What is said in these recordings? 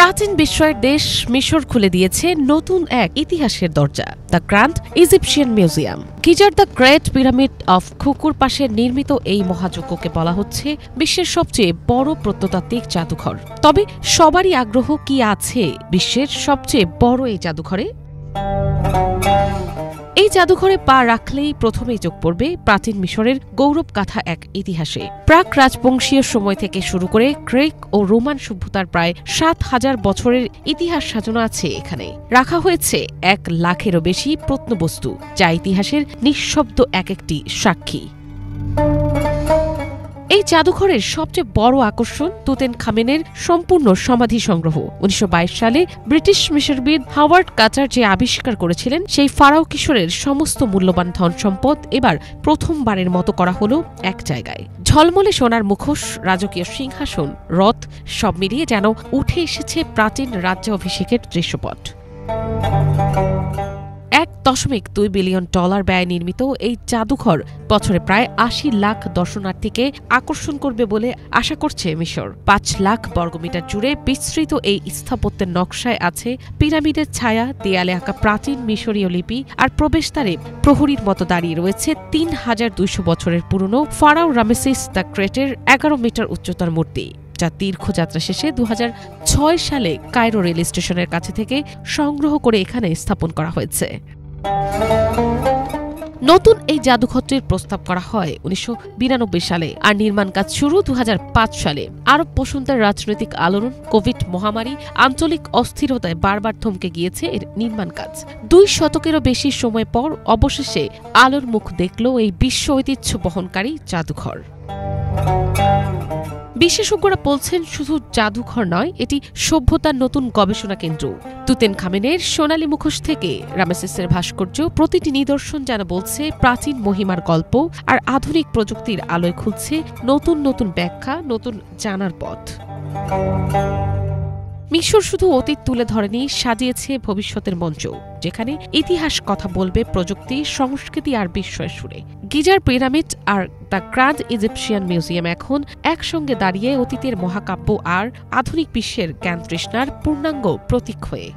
প্রাচীন বিস্ময়ের দেশ মিশর খুলে দিয়েছে নতুন এক ইতিহাসের দরজা, দ্য গ্র্যান্ড ইজিপশিয়ান মিউজিয়াম। গিজার দ্য গ্রেট পিরামিড অফ খুকুর পাশে নির্মিত এই মহাযজ্ঞকে বলা হচ্ছে বিশ্বের সবচেয়ে বড় প্রত্নতাত্ত্বিক জাদুঘর। তবে সবারই আগ্রহ কি আছে বিশ্বের সবচেয়ে বড় এই জাদুঘরে? এই জাদুঘরে পা রাখলেই প্রথমেই চোখ পড়বে প্রাচীন মিশরের গৌরবগাথা এক ইতিহাসে। প্রাক রাজবংশীয় সময় থেকে শুরু করে গ্রিক ও রোমান সভ্যতার প্রায় ৭,০০০ বছরের ইতিহাস সাজানো আছে এখানে। রাখা হয়েছে ১ লাখেরও বেশি প্রত্নবস্তু, যা ইতিহাসের নিঃশব্দ এক একটি সাক্ষী। এই জাদুঘরের সবচেয়ে বড় আকর্ষণ তুতেনখামেনের সম্পূর্ণ সমাধি সংগ্রহ। ১৯২২ সালে ব্রিটিশ মিশরবিদ হাওয়ার্ড কার্টার যে আবিষ্কার করেছিলেন, সেই ফারাও কিশোরের সমস্ত মূল্যবান ধন সম্পদ এবার প্রথমবারের মতো করা হলো এক জায়গায়। ঝলমলে সোনার মুখোশ, রাজকীয় সিংহাসন, রথ সব মিলিয়ে যেন উঠে এসেছে প্রাচীন রাজ্যাভিষেকের দৃশ্যপট। $১.২ বিলিয়ন ব্যয়ে নির্মিত এই জাদুঘর বছরে প্রায় ৮০ লাখ দর্শনার্থীকে আকর্ষণ করবে বলে আশা করছে মিশর। ৫ লাখ বর্গমিটার জুড়ে বিস্তৃত এই স্থাপত্যের নকশায় আছে পিরামিডের ছায়া, দেয়ালে আঁকা প্রাচীন মিশরীয় লিপি, আর প্রবেশদ্বারে প্রহরীর মতো দাঁড়িয়ে রয়েছে ৩,২০০ বছরের পুরনো ফারাও রামেসিস দ্য গ্রেটের ১১ মিটার উচ্চতার মূর্তি, যা দীর্ঘযাত্রা শেষে ২০০৬ সালে কায়রো রেল স্টেশনের কাছে থেকে সংগ্রহ করে এখানে স্থাপন করা হয়েছে। নতুন এই জাদুঘরটির প্রস্তাব করা হয় ১৯৯২ সালে, আর নির্মাণ কাজ শুরু ২০০৫ সালে। আরব বসন্তের রাজনৈতিক আলোড়ন, কোভিড মহামারী, আঞ্চলিক অস্থিরতায় বারবার থমকে গিয়েছে এর নির্মাণ কাজ। ২ শতকেরও বেশি সময় পর অবশেষে আলোর মুখ দেখল এই বিশ্ব ঐতিহ্য বহনকারী জাদুঘর। বিশেষজ্ঞরা বলছেন, শুধু জাদুঘর নয়, এটি সভ্যতার নতুন গবেষণা কেন্দ্র। তুতেনখামেনের সোনালী মুখোশ থেকে রামেসিসের ভাস্কর্য, প্রতিটি নিদর্শন যেন বলছে প্রাচীন মহিমার গল্প, আর আধুনিক প্রযুক্তির আলোয় খুলছে নতুন নতুন ব্যাখ্যা, নতুন জানার পথ। মিশর শুধু অতীত তুলে ধরেনি, সাজিয়েছে ভবিষ্যতের মঞ্চ, যেখানে ইতিহাস কথা বলবে প্রযুক্তি, সংস্কৃতি আর বিস্ময়ের সুরে। Geyser pyramid are the grand Egyptian museum এখন একসঙ্গে দাঁড়িয়ে অতীতের মহাকাব্য আর আধুনিক বিশ্বের জ্ঞান তৃষ্ণার পূর্ণাঙ্গ প্রতীক হয়ে।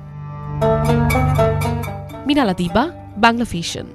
মিনালা দিবা, বাংলা ভিশন।